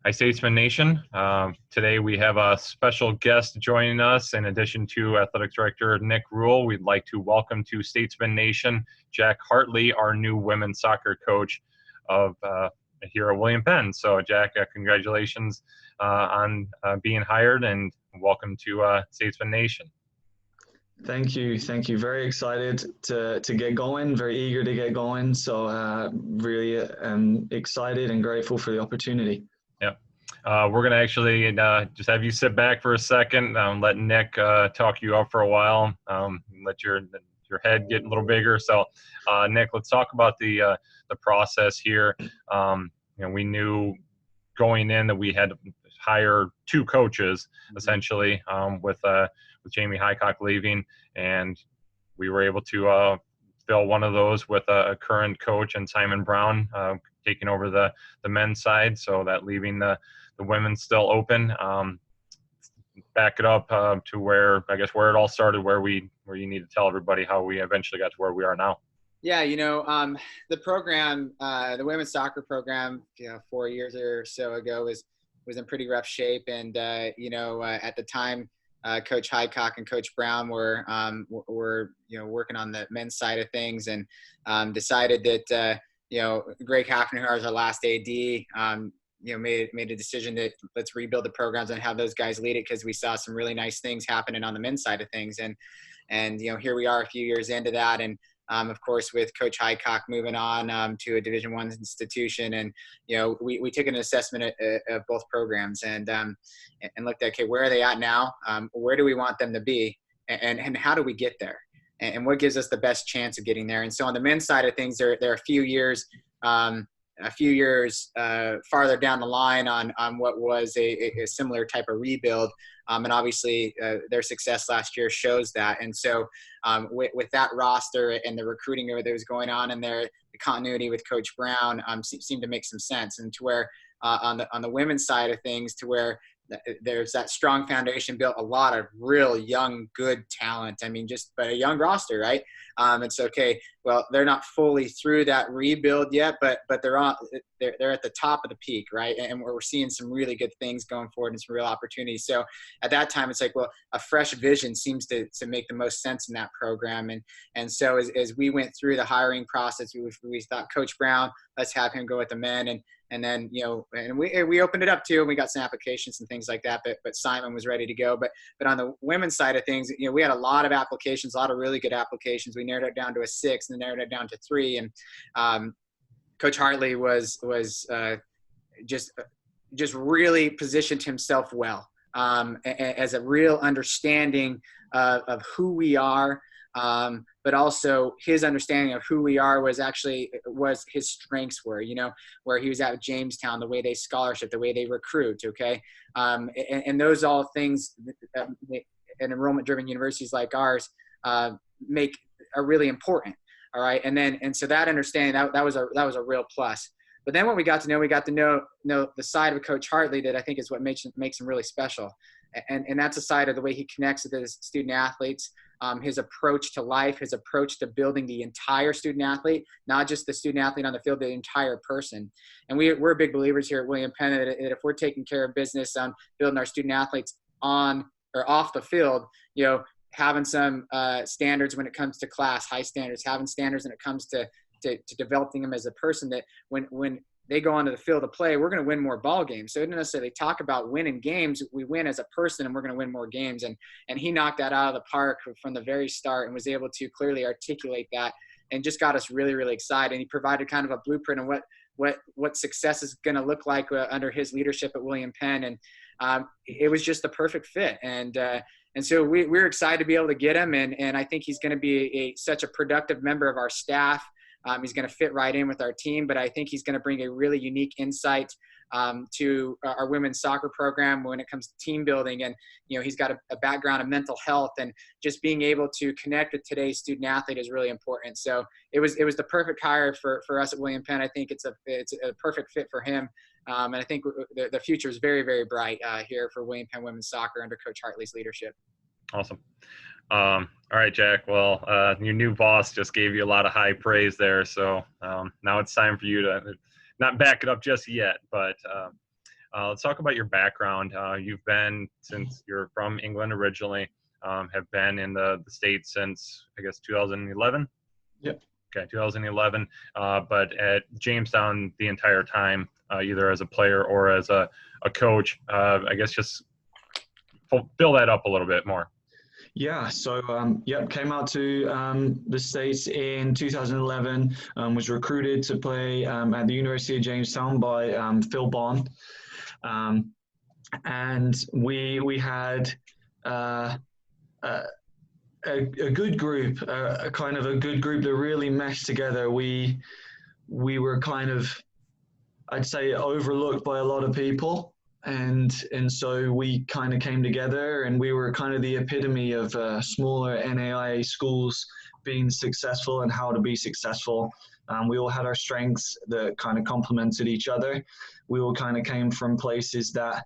Hi, Statesman Nation. Today we have a special guest joining us. In addition to Athletic Director Nick Rule, we'd like to welcome to Statesman Nation Jack Hartley, our new women's soccer coach of here at William Penn. So, Jack, congratulations on being hired, and welcome to Statesman Nation. Thank you. Very excited to get going, very eager to get going. So really excited and grateful for the opportunity. Yeah. We're going to actually just have you sit back for a second, let Nick talk you up for a while, let your head get a little bigger. So, Nick, let's talk about the process here. We knew going in that we had to hire two coaches, essentially, with Jamie Highcock leaving, and we were able to fill one of those with a current coach and Simon Brown taking over the men's side, so that leaving the women's still open. Back it up to where it all started, where you need to tell everybody how we eventually got to where we are now. Yeah, the program, the women's soccer program, 4 years or so ago was in pretty rough shape, and at the time, Coach Highcock and Coach Brown were working on the men's side of things, and decided that Greg Hafner, who was our last AD, made a decision that let's rebuild the programs and have those guys lead it, because we saw some really nice things happening on the men's side of things, and here we are a few years into that, and of course, with Coach Highcock moving on to a Division I institution, and we took an assessment of both programs and looked at, okay, where are they at now? Where do we want them to be, and how do we get there? And what gives us the best chance of getting there? And so on the men's side of things, there are a few years farther down the line on what was a similar type of rebuild. And obviously their success last year shows that. And so with that roster and the recruiting that was going on in there, the continuity with Coach Brown seemed to make some sense. And to where on the women's side of things, to where there's that strong foundation built, a lot of real young, good talent. I mean, but a young roster, right? It's okay. Well, they're not fully through that rebuild yet, but they're at the top of the peak, right? And we're seeing some really good things going forward and some real opportunities. So at that time, it's like, well, a fresh vision seems to make the most sense in that program. And so as we went through the hiring process, we thought Coach Brown, let's have him go with the men, and then, and we opened it up too, and we got some applications and things like that, but Simon was ready to go. But on the women's side of things, we had a lot of applications, a lot of really good applications. We narrowed it down to a 6 and then narrowed it down to 3. And Coach Hartley was just really positioned himself well as a real understanding of who we are. But also his understanding of who we are was his strengths were, where he was at Jamestown, the way they scholarship, the way they recruit. Okay. And those all things in enrollment driven universities like ours, are really important. All right. And so that understanding, that was a real plus. But then what we got to know the side of Coach Hartley that I think is what makes him really special. And that's a side of the way he connects with his student athletes, his approach to life, his approach to building the entire student athlete, not just the student athlete on the field, the entire person. And we're big believers here at William Penn that if we're taking care of business on building our student athletes on or off the field, having some standards when it comes to class, high standards, having standards when it comes to developing them as a person, that when they go onto the field to play, we're going to win more ball games. So it doesn't necessarily talk about winning games. We win as a person, and we're going to win more games. And he knocked that out of the park from the very start, and was able to clearly articulate that, and just got us really, really excited. And he provided kind of a blueprint on what success is going to look like under his leadership at William Penn. And it was just the perfect fit. And so we're excited to be able to get him. And I think he's going to be such a productive member of our staff. He's going to fit right in with our team, but I think he's going to bring a really unique insight to our women's soccer program when it comes to team building. And, he's got a background in mental health, and just being able to connect with today's student athlete is really important. So it was the perfect hire for us at William Penn. I think it's a perfect fit for him. And I think the future is very, very bright here for William Penn women's soccer under Coach Hartley's leadership. Awesome. All right, Jack. Well, your new boss just gave you a lot of high praise there. So now it's time for you to not back it up just yet, but Let's talk about your background. You've been, since you're from England originally, have been in the States since, I guess, 2011? Yep. Okay, 2011, but at Jamestown the entire time, either as a player or as a coach. I guess just fill that up a little bit more. Yeah, so came out to the States in 2011, was recruited to play at the University of Jamestown by Phil Bond. And we had a good group, a kind of a good group that really meshed together. We were kind of, I'd say, overlooked by a lot of people, and so we kind of came together, and we were kind of the epitome of smaller NAIA schools being successful and how to be successful. We all had our strengths that kind of complemented each other. We all kind of came from places that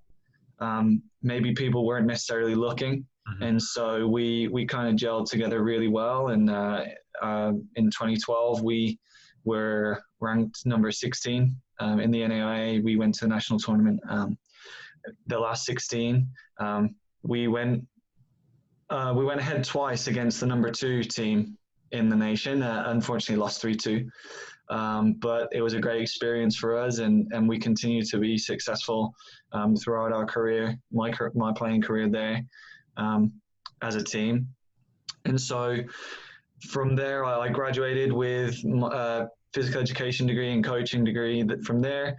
maybe people weren't necessarily looking. Mm-hmm. And so we kind of gelled together really well. And in 2012, we were ranked number 16 in the NAIA. We went to the national tournament. The last 16, we went ahead twice against the number 2 team in the nation. Unfortunately, lost 3-2. But it was a great experience for us, and we continue to be successful throughout our career, my playing career there, as a team. And so from there, I graduated with a physical education degree and coaching degree. From there,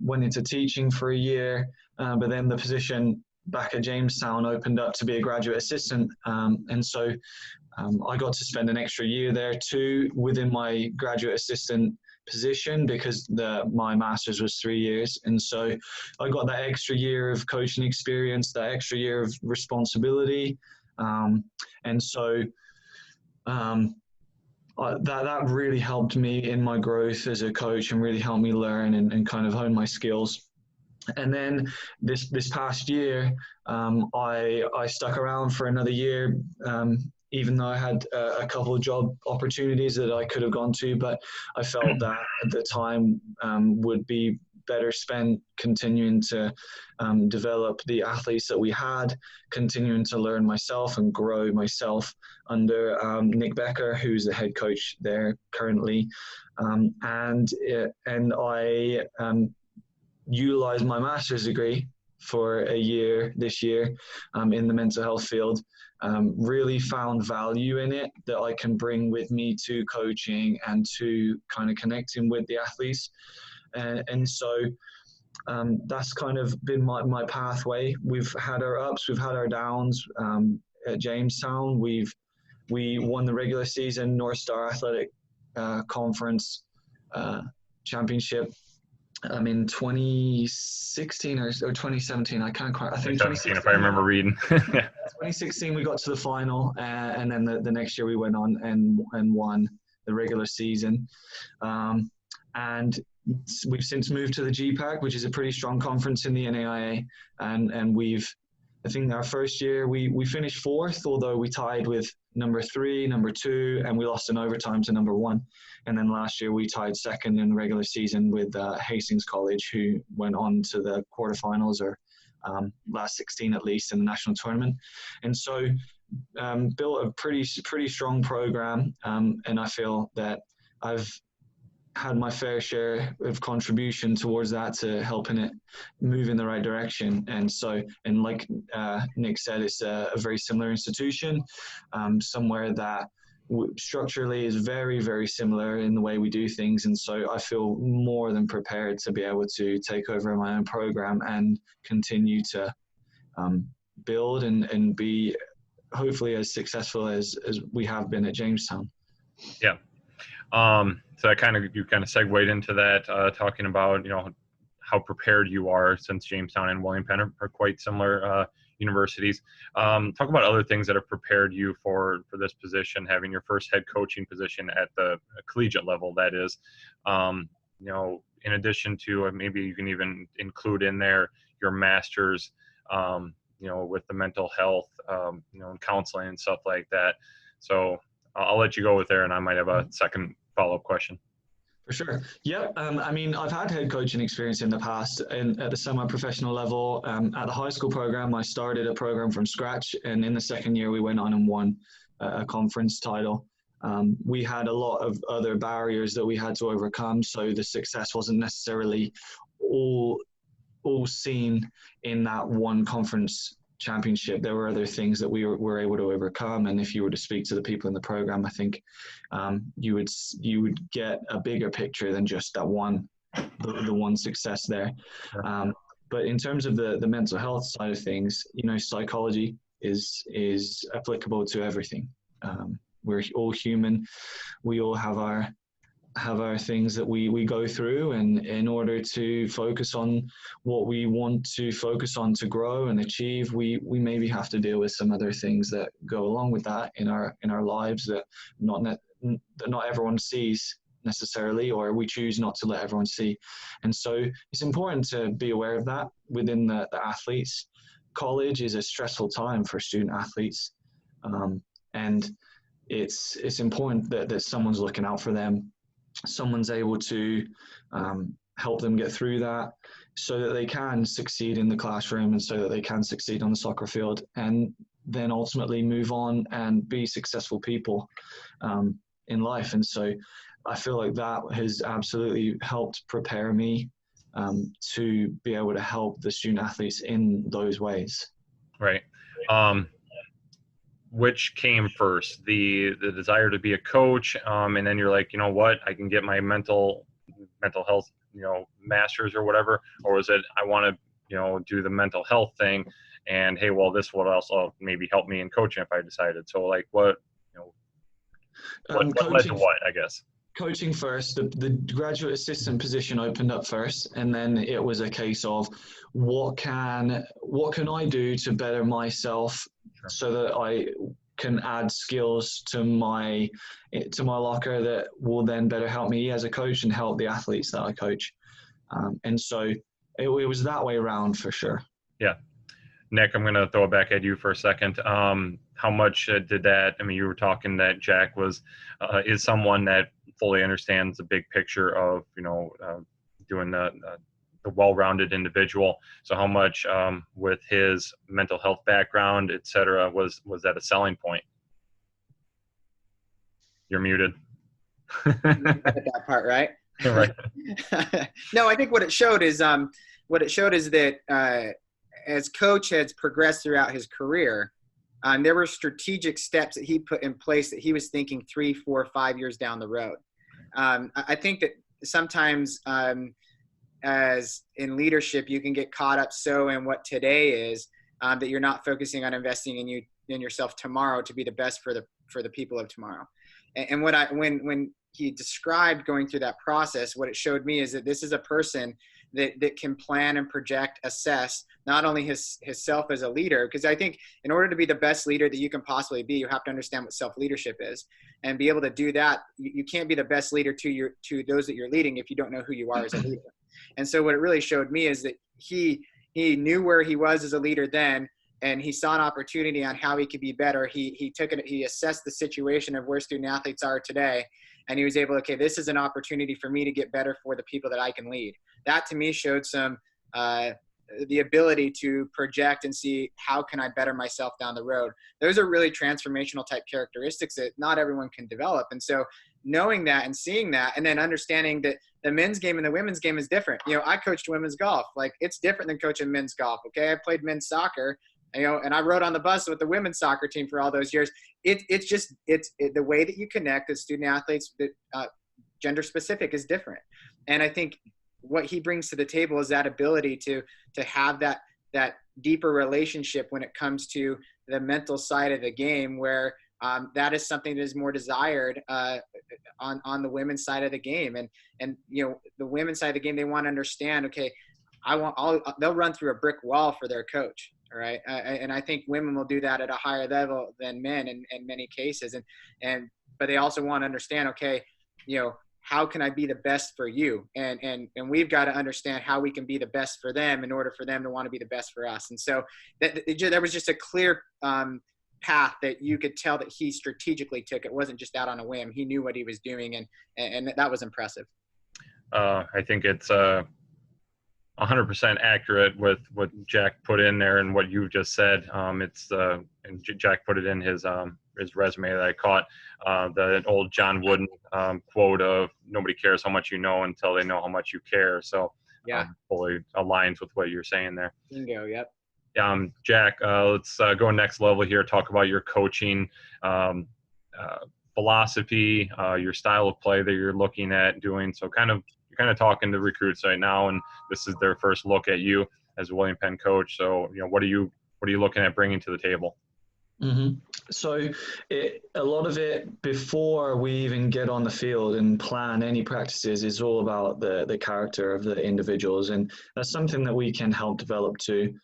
went into teaching for a year, but then the position back at Jamestown opened up to be a graduate assistant. And so I got to spend an extra year there too within my graduate assistant position, because my master's was 3 years. And so I got that extra year of coaching experience, that extra year of responsibility. And so that really helped me in my growth as a coach, and really helped me learn and kind of hone my skills. And then this past year, I stuck around for another year, even though I had a couple of job opportunities that I could have gone to, but I felt that at the time would be better spent continuing to develop the athletes that we had, continuing to learn myself and grow myself under Nick Becker, who's the head coach there currently. And I utilized my master's degree for a year this year in the mental health field. Really found value in it that I can bring with me to coaching and to kind of connecting with the athletes. And so that's kind of been my pathway. We've had our ups, we've had our downs. At Jamestown, we won the regular season North Star Athletic Conference championship in 2016 or 2017. I can't quite. I think 2016, if I remember reading. 2016, we got to the final, and then the next year we went on and won the regular season. And we've since moved to the GPAC, which is a pretty strong conference in the NAIA. And I think our first year we finished 4th, although we tied with number 3, number 2, and we lost in overtime to number 1. And then last year we tied 2nd in the regular season with Hastings College, who went on to the quarterfinals, or last 16 at least, in the national tournament. And so built a pretty strong program, and I feel that I've had my fair share of contribution towards that, to helping it move in the right direction. And so, and like Nick said, it's a very similar institution, somewhere that structurally is very, very similar in the way we do things. And so I feel more than prepared to be able to take over my own program and continue to build and be hopefully as successful as we have been at Jamestown. Yeah. So you kind of segued into that, talking about, how prepared you are, since Jamestown and William Penn are quite similar universities. Talk about other things that have prepared you for this position, having your first head coaching position at the collegiate level, that is. In addition to, maybe you can even include in there your master's, with the mental health, and counseling and stuff like that. So I'll let you go with there, and I might have a second follow-up question. For sure. Yeah. I mean, I've had head coaching experience in the past and at the semi-professional level. At the high school program, I started a program from scratch. And in the second year, we went on and won a conference title. We had a lot of other barriers that we had to overcome. So the success wasn't necessarily all seen in that one conference championship. There were other things that we were able to overcome, and if you were to speak to the people in the program, I think you would get a bigger picture than just that the one success there. But in terms of the mental health side of things, psychology is applicable to everything. We're all human. We all have our things that we go through, and in order to focus on what we want to focus on to grow and achieve, we maybe have to deal with some other things that go along with that in our lives that not everyone sees necessarily, or we choose not to let everyone see. And so it's important to be aware of that within the athletes. College is a stressful time for student athletes, and it's important that someone's looking out for them. Someone's able to help them get through that so that they can succeed in the classroom and so that they can succeed on the soccer field, and then ultimately move on and be successful people in life. And so I feel like that has absolutely helped prepare me to be able to help the student athletes in those ways. Right. Which came first, the desire to be a coach, and then you're like, you know what, I can get my mental health, master's or whatever, or was it I want to, do the mental health thing, and hey, well, this would also maybe help me in coaching if I decided. So like, what led to what, I guess? Coaching first. The graduate assistant position opened up first, and then it was a case of what can I do to better myself, so that I can add skills to my locker that will then better help me as a coach and help the athletes that I coach. And so it was that way around for sure. Yeah. Nick, I'm going to throw it back at you for a second. How much did that, you were talking that Jack is someone that fully understands the big picture of, doing the well-rounded individual. So how much with his mental health background, et cetera, was that a selling point? You're muted. That part, right? Right. No, I think what it showed is that as coach has progressed throughout his career, there were strategic steps that he put in place that he was thinking 3, 4, 5 years down the road. I think that sometimes as in leadership, you can get caught up so in what today is that you're not focusing on investing in yourself tomorrow to be the best for the people of tomorrow. And when he described going through that process, what it showed me is that this is a person that can plan and project, assess not only himself as a leader, because I think in order to be the best leader that you can possibly be, you have to understand what self-leadership is, and be able to do that. You can't be the best leader to those that you're leading if you don't know who you are as a leader. And so what it really showed me is that he knew where he was as a leader then, and he saw an opportunity on how he could be better. He took it. He assessed the situation of where student athletes are today, and he was able to, okay, this is an opportunity for me to get better for the people that I can lead. That to me showed some the ability to project and see how can I better myself down the road. Those are really transformational type characteristics that not everyone can develop. And so knowing that and seeing that, and then understanding that the men's game and the women's game is different. I coached women's golf. Like, it's different than coaching men's golf. Okay. I played men's soccer, and I rode on the bus with the women's soccer team for all those years. It's the way that you connect as student athletes, that gender specific, is different. And I think what he brings to the table is that ability to have that deeper relationship when it comes to the mental side of the game, where that is something that is more desired on the women's side of the game. And the women's side of the game, they want to understand, okay, they'll run through a brick wall for their coach. All right. And I think women will do that at a higher level than men in many cases. But they also want to understand, okay, how can I be the best for you? And we've got to understand how we can be the best for them in order for them to want to be the best for us. And so there was just a clear path that you could tell that he strategically took. It wasn't just out on a whim. He knew what he was doing, and that was impressive. I think it's 100% accurate with what Jack put in there and what you just said. And Jack put it in his resume that I caught, the old John Wooden quote of "Nobody cares how much you know until they know how much you care." So Yeah. fully aligns with what you're saying there. Bingo. Yep. Jack, let's go next level here. Talk about your coaching philosophy, your style of play that you're looking at doing. So you're kind of talking to recruits right now, and this is their first look at you as a William Penn coach. So, what are you looking at bringing to the table? Mm-hmm. So a lot of it, before we even get on the field and plan any practices, is all about the character of the individuals. And that's something that we can help develop too.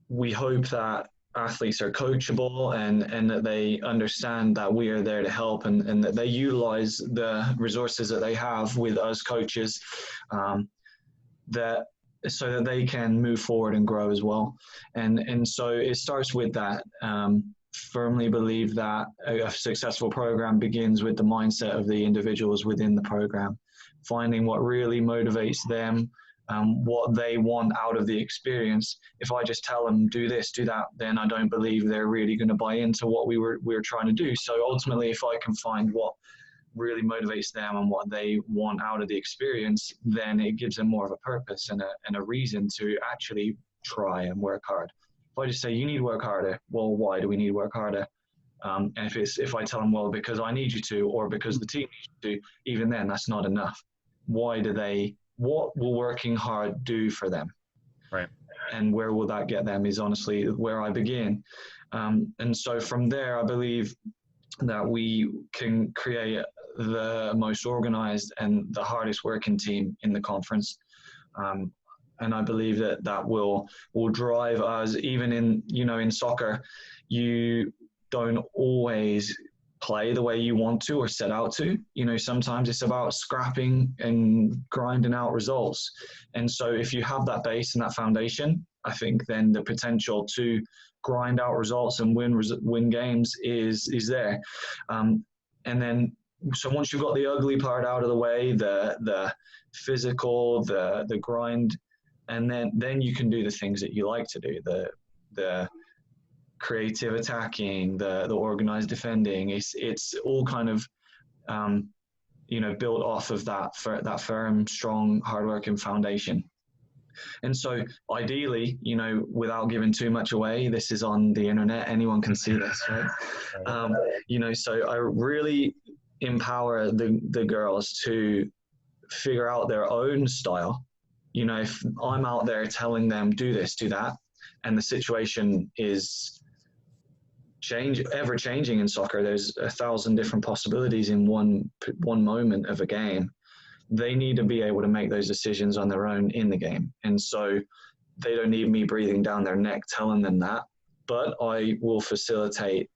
We hope that athletes are coachable and that they understand that we are there to help, and that they utilize the resources that they have with us coaches, so that they can move forward and grow as well. And so it starts with that. Firmly believe that a successful program begins with the mindset of the individuals within the program, finding what really motivates them, what they want out of the experience. If I just tell them do this, do that, then I don't believe they're really going to buy into what we were trying to do. So ultimately, if I can find what really motivates them and what they want out of the experience, then it gives them more of a purpose and a reason to actually try and work hard. If I just say you need to work harder, well, why do we need to work harder? And if I tell them, well, because I need you to, or because the team needs you to, even then that's not enough. What will working hard do for them? Right. And where will that get them is honestly where I begin. And so from there, I believe that we can create the most organized and the hardest working team in the conference. And I believe that will drive us. Even in soccer, you don't always play the way you want to or set out to. Sometimes it's about scrapping and grinding out results. And so if you have that base and that foundation, I think then the potential to grind out results and win games is there. And then, so once you've got the ugly part out of the way, the physical, the grind, and then you can do the things that you like to do, the creative attacking, the organized defending. It's all kind of built off of that firm, strong, hardworking foundation. And so ideally, without giving too much away, this is on the internet, anyone can see this, right? So I really empower the girls to figure out their own style. If I'm out there telling them do this, do that, and the situation is ever changing in soccer, there's 1,000 different possibilities in one moment of a game. They need to be able to make those decisions on their own in the game. And so they don't need me breathing down their neck telling them that, but I will facilitate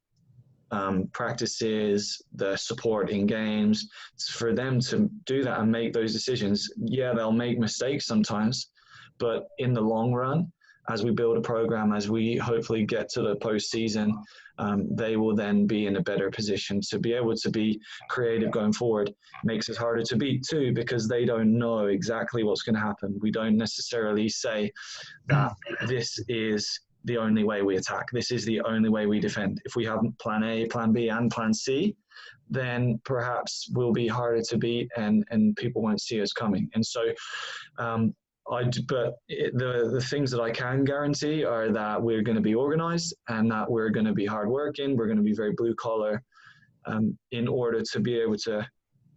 practices, the support in games for them to do that and make those decisions. Yeah, they'll make mistakes sometimes, but in the long run, as we build a program, as we hopefully get to the postseason, they will then be in a better position to be able to be creative going forward. Makes it harder to beat too, because they don't know exactly what's going to happen. We don't necessarily say that this is the only way we attack. This is the only way we defend. If we have plan A, plan B, and plan C, then perhaps we'll be harder to beat and people won't see us coming. And so, the things that I can guarantee are that we're going to be organized and that we're going to be hardworking. We're going to be very blue collar, in order to be able to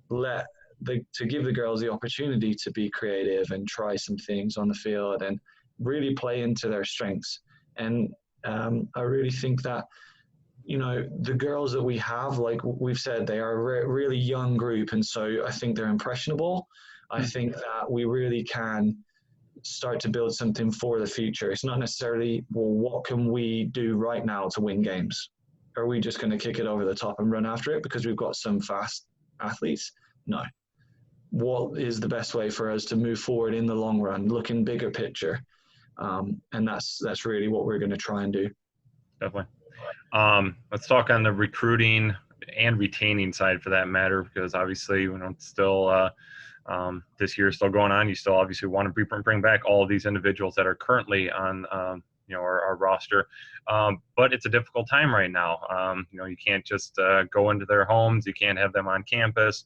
to give the girls the opportunity to be creative and try some things on the field and really play into their strengths. And I really think that, the girls that we have, like we've said, they are a really young group. And so I think they're impressionable. I think that we really can start to build something for the future. It's not necessarily, well, what can we do right now to win games? Are we just going to kick it over the top and run after it because we've got some fast athletes? No. What is the best way for us to move forward in the long run, looking bigger picture? And that's really what we're going to try and do. Definitely. Let's talk on the recruiting. and retaining side for that matter, because obviously, it's still this year is still going on. You still obviously want to bring back all of these individuals that are currently on our roster, but it's a difficult time right now. You can't just go into their homes. You can't have them on campus.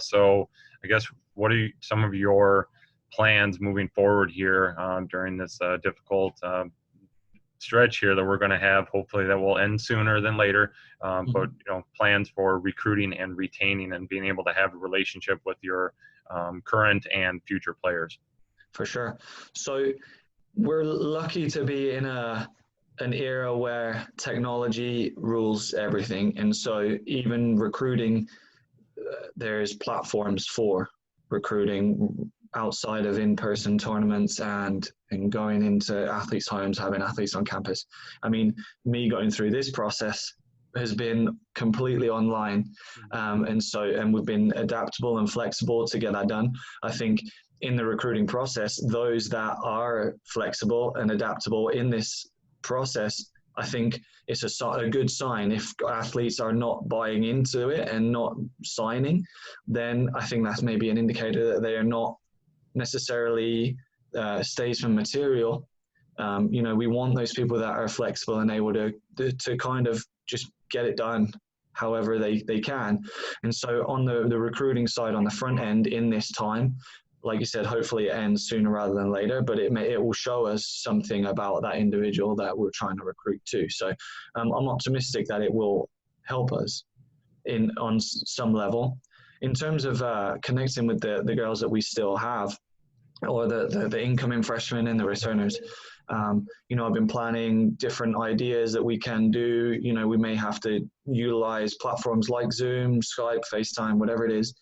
So I guess what are some of your plans moving forward here during this difficult stretch here that we're going to have? Hopefully that will end sooner than later. But plans for recruiting and retaining and being able to have a relationship with your current and future players. For sure. So we're lucky to be in an era where technology rules everything, and so even recruiting, there's platforms for recruiting outside of in-person tournaments and going into athletes' homes, having athletes on campus. I mean, me going through this process has been completely online, and we've been adaptable and flexible to get that done. I think in the recruiting process, those that are flexible and adaptable in this process, I think it's a good sign. If athletes are not buying into it and not signing, then I think that's maybe an indicator that they are not necessarily statesman material. We want those people that are flexible and able to kind of just get it done however they can. And so on the recruiting side, on the front end in this time, like you said, hopefully it ends sooner rather than later, but it will show us something about that individual that we're trying to recruit to. So I'm optimistic that it will help us on some level. In terms of connecting with the girls that we still have, or the incoming freshmen and the returners, I've been planning different ideas that we can do. We may have to utilize platforms like Zoom, Skype, FaceTime, whatever it is,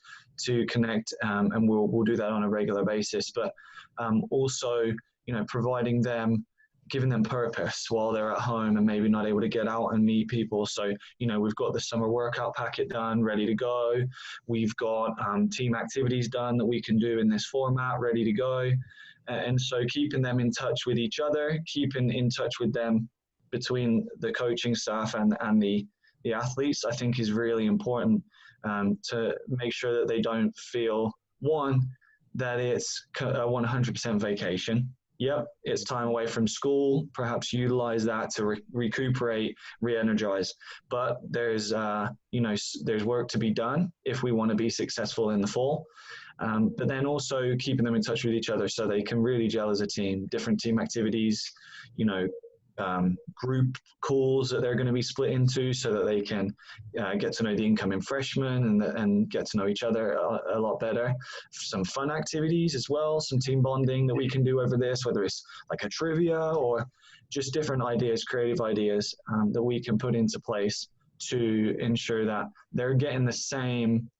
to connect, and we'll do that on a regular basis. But also, giving them purpose while they're at home and maybe not able to get out and meet people. So, we've got the summer workout packet done, ready to go. We've got team activities done that we can do in this format, ready to go. And so keeping them in touch with each other, keeping in touch with them between the coaching staff and the athletes, I think is really important, to make sure that they don't feel, one, that it's a 100% vacation. Yep, it's time away from school. Perhaps utilize that to recuperate, re-energize. But there's work to be done if we want to be successful in the fall. But then also keeping them in touch with each other so they can really gel as a team. Different team activities, group calls that they're going to be split into so that they can get to know the incoming freshmen and get to know each other a lot better. Some fun activities as well, some team bonding that we can do over this, whether it's like a trivia or just different ideas, creative ideas that we can put into place to ensure that they're getting the same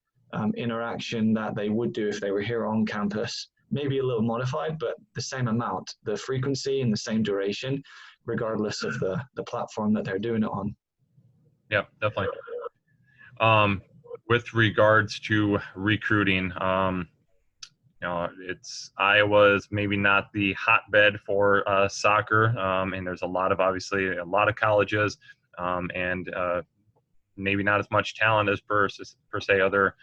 interaction that they would do if they were here on campus. Maybe a little modified, but the same amount, the frequency and the same duration, regardless of the platform that they're doing it on. Yeah, definitely. With regards to recruiting, Iowa's maybe not the hotbed for soccer, and there's obviously a lot of colleges, and maybe not as much talent as per se other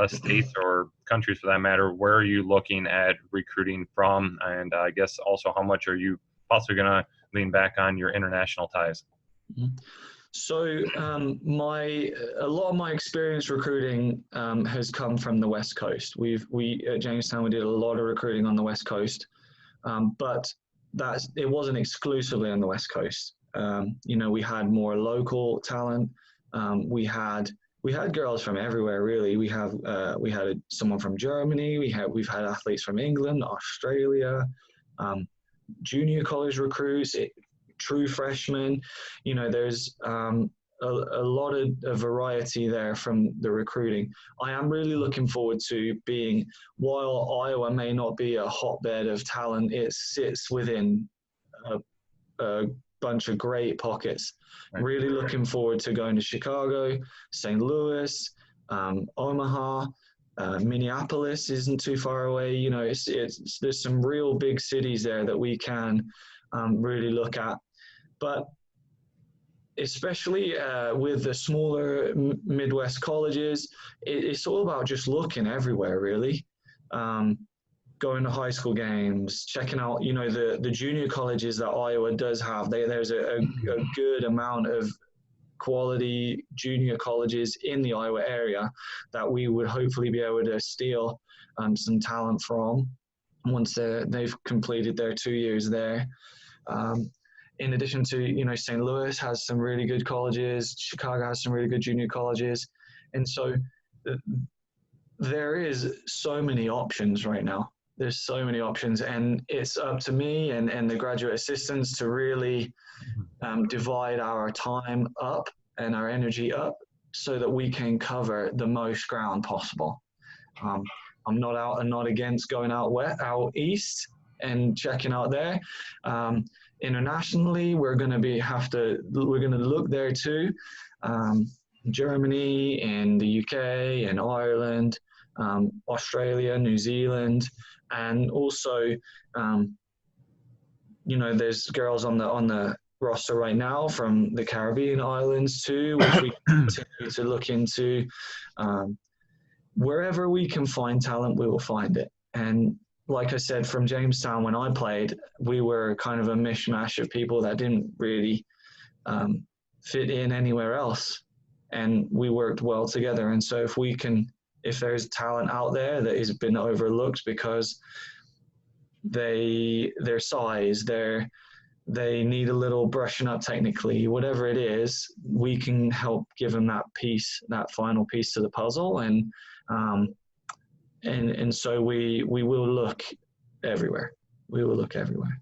states or countries for that matter. Where are you looking at recruiting from? And I guess also how much are you possibly going to lean back on your international ties? So a lot of my experience recruiting has come from the West Coast. We at Jamestown, we did a lot of recruiting on the West Coast, but it wasn't exclusively on the West Coast. We had more local talent. We had girls from everywhere, really. We had someone from Germany. We've had athletes from England, Australia, junior college recruits, true freshmen. There's a lot of variety there from the recruiting. I am really looking forward to while Iowa may not be a hotbed of talent, it sits within a bunch of great pockets. Right. Really looking forward to going to Chicago, St. Louis, Omaha, Minneapolis isn't too far away. There's some real big cities there that we can really look at. But especially with the smaller Midwest colleges, it's all about just looking everywhere, really. Going to high school games, checking out, the junior colleges that Iowa does have. There's a good amount of quality junior colleges in the Iowa area that we would hopefully be able to steal some talent from once they've completed their 2 years there. In addition to, St. Louis has some really good colleges, Chicago has some really good junior colleges. And so there is so many options right now. There's so many options, and it's up to me and the graduate assistants to really divide our time up and our energy up so that we can cover the most ground possible. I'm not out and not against going out east and checking out there. Internationally, we're going to look there too. Germany and the UK and Ireland, Australia, New Zealand, and also, there's girls on the roster right now from the Caribbean islands too, which we continue to look into. Wherever we can find talent, we will find it. And like I said, from Jamestown, when I played, we were kind of a mishmash of people that didn't really fit in anywhere else. And we worked well together. And so if there's talent out there that has been overlooked because their size, they need a little brushing up technically, whatever it is, we can help give them that final piece to the puzzle. And so we will look everywhere. We will look everywhere.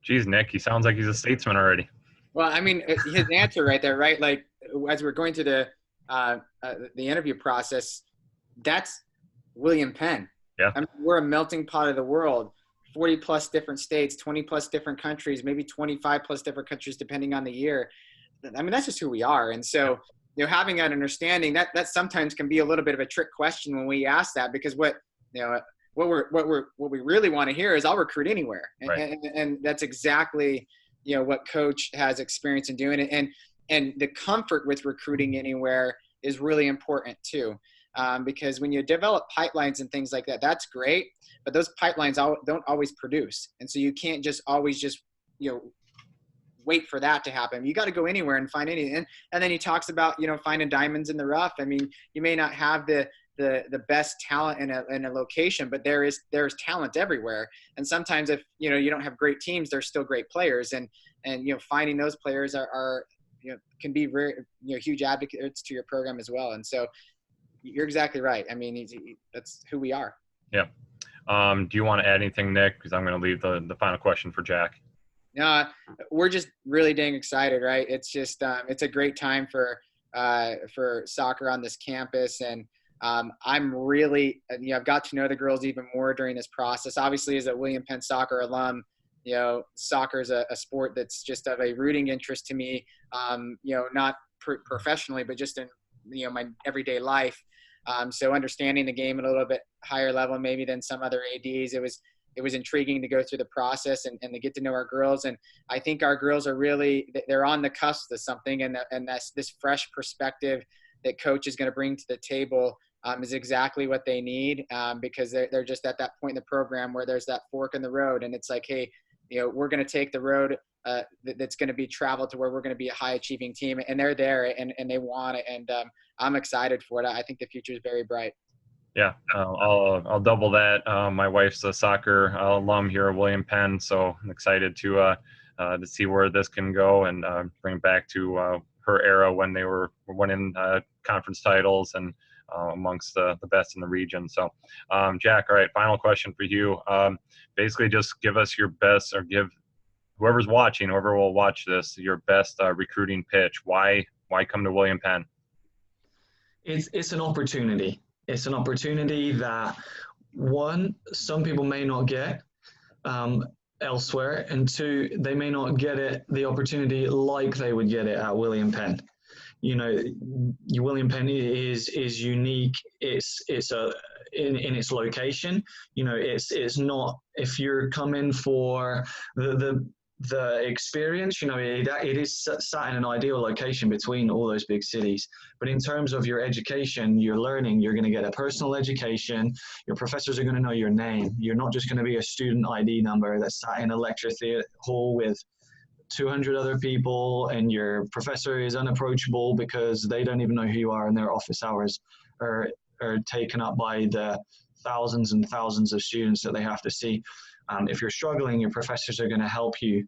Geez, Nick, he sounds like he's a statesman already. Well, I mean, his answer right there, right? Like, as we're going through the interview process, that's William Penn. Yeah. I mean, we're a melting pot of the world, 40 plus different states, 20 plus different countries, maybe 25 plus different countries, depending on the year. I mean, that's just who we are. And so, having that understanding, that sometimes can be a little bit of a trick question when we ask that, because what we really want to hear is I'll recruit anywhere. Right. And that's exactly, what coach has experience in doing it. And the comfort with recruiting anywhere is really important too. Because when you develop pipelines and things like that, that's great, but those pipelines don't always produce. And so you can't just always wait for that to happen. You got to go anywhere and find anything. And then he talks about, finding diamonds in the rough. I mean, you may not have the best talent in a location, but there's talent everywhere. And sometimes if, you don't have great teams, there's still great players. And finding those players are can be very, huge advocates to your program as well. And so you're exactly right. I mean, that's who we are. Yeah. Do you want to add anything, Nick? Because I'm going to leave the final question for Jack. No, we're just really dang excited, right? It's just it's a great time for soccer on this campus, and I'm really I've got to know the girls even more during this process. Obviously, as a William Penn soccer alum, soccer is a sport that's just of a rooting interest to me. Not professionally, but just in my everyday life. So understanding the game at a little bit higher level maybe than some other ADs, it was intriguing to go through the process and to get to know our girls. And I think our girls are they're on the cusp of something. And that's this fresh perspective that coach is going to bring to the table is exactly what they need, because they're just at that point in the program where there's that fork in the road. And it's like, hey, we're going to take the road that's going to be traveled to where we're going to be a high achieving team, and they're there and they want it. And I'm excited for it. I think the future is very bright. Yeah, I'll double that. My wife's a soccer alum here at William Penn, so I'm excited to see where this can go and bring it back to her era when they were winning conference titles and amongst the best in the region. So, Jack, all right, final question for you. Basically, just give us your best, or give whoever's watching, whoever will watch this, your best recruiting pitch. Why come to William Penn? It's an opportunity. It's an opportunity that, one, some people may not get elsewhere, and two, they may not get the opportunity like they would get it at William Penn. William Penn is unique. It's in its location. It's not, if you're coming for the the experience, it is sat in an ideal location between all those big cities. But in terms of your education, your learning, you're going to get a personal education. Your professors are going to know your name. You're not just going to be a student ID number that's sat in a lecture hall with 200 other people, and your professor is unapproachable because they don't even know who you are, and their office hours are taken up by the thousands and thousands of students that they have to see. If you're struggling, your professors are going to help you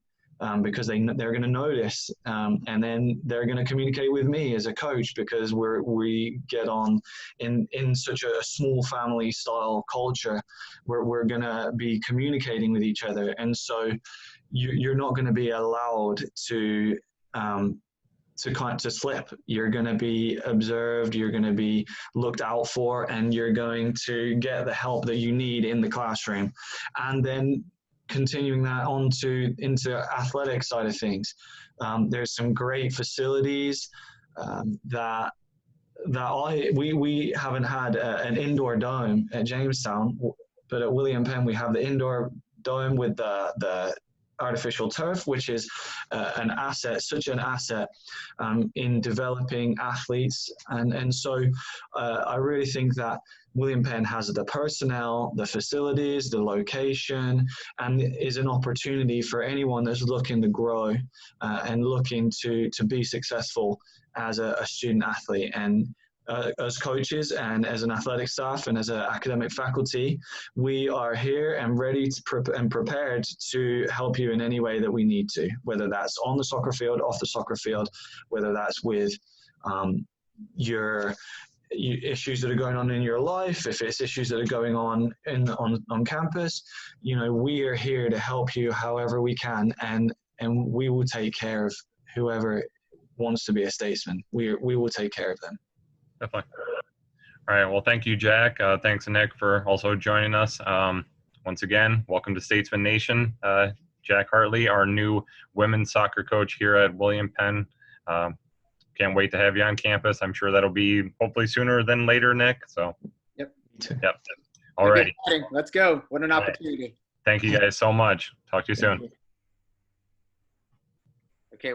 because they're going to notice, and then they're going to communicate with me as a coach, because we get on in such a small family style culture where we're going to be communicating with each other. And so you're not going to be allowed to slip. You're going to be observed, you're going to be looked out for, and you're going to get the help that you need in the classroom. And then continuing that into athletic side of things, there's some great facilities that we haven't had an indoor dome at Jamestown, but at William Penn we have the indoor dome with the artificial turf, which is such an asset in developing athletes. And so I really think that William Penn has the personnel, the facilities, the location, and is an opportunity for anyone that's looking to grow and looking to be successful as a student athlete. And as coaches and as an athletic staff and as an academic faculty, we are here and ready and prepared to help you in any way that we need to, whether that's on the soccer field, off the soccer field, whether that's with your issues that are going on in your life, if it's issues that are going on on campus. We are here to help you however we can, and we will take care of whoever wants to be a statesman. We will take care of them. Definitely. All right. Well, thank you, Jack. Thanks, Nick, for also joining us. Once again, welcome to Statesman Nation. Jack Hartley, our new women's soccer coach here at William Penn. Can't wait to have you on campus. I'm sure that'll be hopefully sooner than later, Nick. So, Yep. All right. Let's go. What an opportunity. Thank you guys so much. Talk to you soon. Okay.